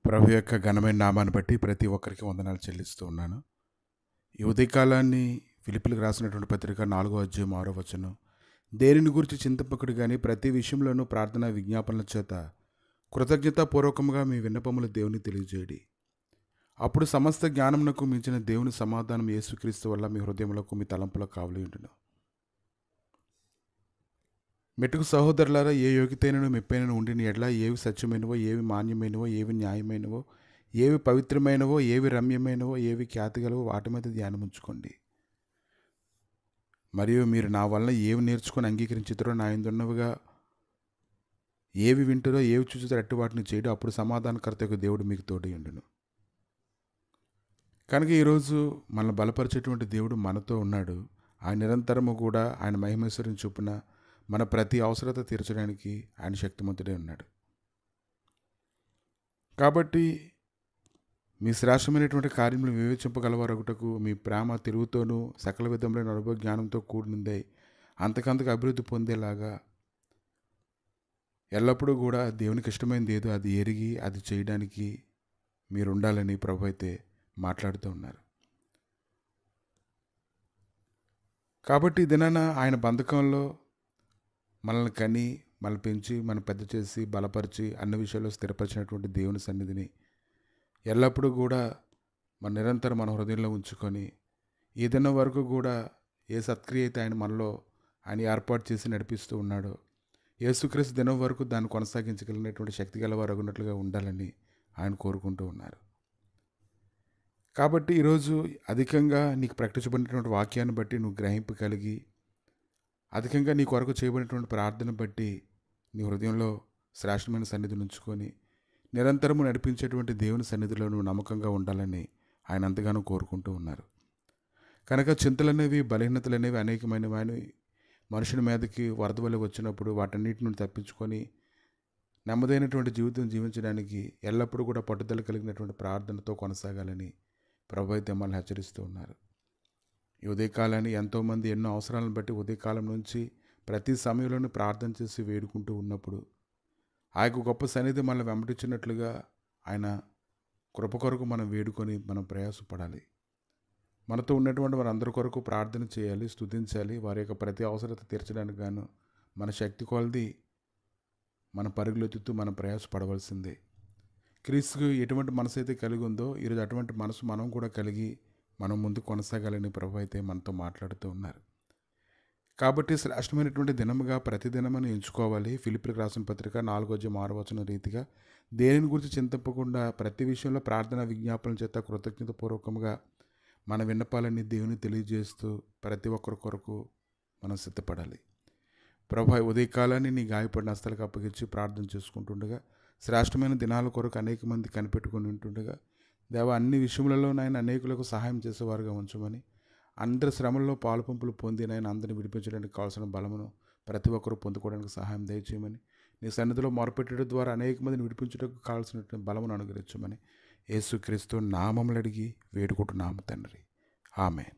ప్రభు యొక్క ఘనమైన నామాన్ని బట్టి ప్రతి ఒక్కరికి వందనాలు చెల్లిస్తూ ఉన్నాను. ఈ ఉదయకాలాన్ని ఫిలిప్పీలకు రాసినటువంటి పత్రిక 4వ అధ్యాయం 6వ వచనం, దేనిని గురించి చింతపకుడు కానీ ప్రతి విషయంలోనూ ప్రార్థన విజ్ఞాపనల చేత కృతజ్ఞతాపూర్వకంగా మీ విన్నపములు దేవుని తెలియజేయడి. అప్పుడు సమస్త జ్ఞానమునకు మించిన దేవుని సమాధానం యేసుక్రీస్తు వల్ల మీ హృదయములకు మీ తలంపులకు కావలి ఉండును. మెట్టుకు సహోదరులారా, ఏ యోగ్యతైనను మెప్పైనను ఉండిన ఎడ్ల ఏవి సత్యమైనవో, ఏవి మాన్యమైనవో, ఏవి న్యాయమైనవో, ఏవి పవిత్రమైనవో, ఏవి రమ్యమైనవో, ఏవి ఖ్యాతిగలవో వాటి మీద ధ్యానం ఉంచుకోండి. మరియు మీరు నా వలన ఏవి నేర్చుకొని అంగీకరించుతారో, నా యందున్నవిగా ఏవి వింటారో, ఏవి చూచుతారో అట్టి వాటిని చేయడం, అప్పుడు సమాధానకర్త యొక్క దేవుడు మీకు తోడై ఉండును. కనుక ఈరోజు మనల్ని బలపరిచేటువంటి దేవుడు మనతో ఉన్నాడు. ఆయన నిరంతరము కూడా ఆయన మహిమేశ్వరం చొప్పున మన ప్రతి అవసరత తీర్చడానికి ఆయన శక్తిమంతుడే ఉన్నాడు. కాబట్టి మీ శ్రేష్టమైనటువంటి కార్యములు వివేచింపగలవారొకటకు మీ ప్రేమ తిరుగుతోనూ సకల విధములైన అనుభవ జ్ఞానంతో కూడినదై అంతకంతకు అభివృద్ధి పొందేలాగా ఎల్లప్పుడూ కూడా దేవునికి ఇష్టమైనది ఏదో అది ఎరిగి అది చేయడానికి మీరు ఉండాలని ప్రభు అయితే మాట్లాడుతూ ఉన్నారు. కాబట్టి ఈ దినాన ఆయన బంధకంలో మనల్ని కని, మనల్ని పెంచి, మనం పెద్ద చేసి, బలపరిచి, అన్ని విషయాల్లో స్థిరపరిచినటువంటి దేవుని సన్నిధిని ఎల్లప్పుడూ కూడా మన నిరంతరం మన హృదయంలో ఉంచుకొని, ఈ దినం వరకు కూడా ఏ సత్క్రియ అయితే ఆయన ఏర్పాటు చేసి నడిపిస్తూ ఉన్నాడో, యేసుక్రీస్తు దినం వరకు దాన్ని కొనసాగించగలిగినటువంటి శక్తి గలవారు ఉన్నట్లుగా ఉండాలని ఆయన కోరుకుంటూ ఉన్నారు. కాబట్టి ఈరోజు అధికంగా నీకు ప్రకటించబడినటువంటి వాక్యాన్ని బట్టి నువ్వు గ్రహింపు కలిగి, అధికంగా నీ కొరకు చేయబడినటువంటి ప్రార్థన బట్టి నీ హృదయంలో శ్రేష్టమైన సన్నిధిని ఉంచుకొని నిరంతరము నడిపించేటువంటి దేవుని సన్నిధిలో నువ్వు నమ్మకంగా ఉండాలని ఆయన అంతగానో కోరుకుంటూ ఉన్నారు. కనుక చింతలనేవి, బలహీనతలనేవి అనేకమైనవి మనుషుల మీదకి వరద వలె వచ్చినప్పుడు వాటన్నిటి నుండి తప్పించుకొని నెమ్మదైనటువంటి జీవితం జీవించడానికి ఎల్లప్పుడూ కూడా పట్టుదల కలిగినటువంటి ప్రార్థనతో కొనసాగాలని ప్రభు అయితే మనల్ని హెచ్చరిస్తూ ఉన్నారు. ఈ ఉదయకాలాన్ని ఎంతోమంది ఎన్నో అవసరాలను బట్టి ఉదయకాలం నుంచి ప్రతి సమయంలోనూ ప్రార్థన చేసి వేడుకుంటూ ఉన్నప్పుడు ఆ యొక్క గొప్ప సన్నిధి మనల్ని వెంబడించినట్లుగా ఆయన కృప కొరకు మనం వేడుకొని మనం ప్రయాసపడాలి. మనతో ఉన్నటువంటి వారందరి కొరకు ప్రార్థన చేయాలి, స్తుతించాలి. వారి యొక్క ప్రతి అవసరత తీర్చడానికి గాను మన శక్తి కొలది మన పరుగులెత్తుతూ మనం ప్రయాసపడవలసిందే. క్రీస్తుకు ఎటువంటి మనసు అయితే కలిగి ఉందో ఈరోజు అటువంటి మనసు మనం కూడా కలిగి మనం ముందు కొనసాగాలని ప్రభు అయితే మనతో మాట్లాడుతూ ఉన్నారు. కాబట్టి శ్రేష్టమైనటువంటి దినముగా ప్రతి దినమని ఎంచుకోవాలి. ఫిలిప్పీలకు రాసిన పత్రిక 4వ అధ్యాయం 6వ వచనం రీతిగా దేనిని గురించి చింతపకుండా ప్రతి విషయంలో ప్రార్థన విజ్ఞాపన చేత కృతజ్ఞతాపూర్వకంగా మన విన్నపాలన్నీ దేవుని తెలియజేస్తూ ప్రతి ఒక్కరి కొరకు మనం సిద్ధపడాలి. ప్రభు ఉదయకాలాన్ని నీ గాయపడిన హస్తాలకు అప్పగించి ప్రార్థన చేసుకుంటుండగా, శ్రేష్టమైన దినాల కొరకు అనేక మంది కనిపెట్టుకుని ఉంటుండగా, దేవా అన్ని విషయములలో నాయన అనేకులకు సహాయం చేసేవారుగా ఉంచమని, అందరి శ్రమల్లో పాలుపంపులు పొంది నాయన అందరిని విడిపించడానికి కావాల్సిన బలమును ప్రతి ఒక్కరూ పొందుకోవడానికి సహాయం దయచేయమని, నీ సన్నిధిలో మొరపెట్టడం ద్వారా అనేక మందిని విడిపించడానికి కావాల్సినటువంటి బలమును అనుగ్రహించమని యేసుక్రీస్తు నామములు అడిగి వేడుకుంటున్నాము తండ్రి. ఆమేన్.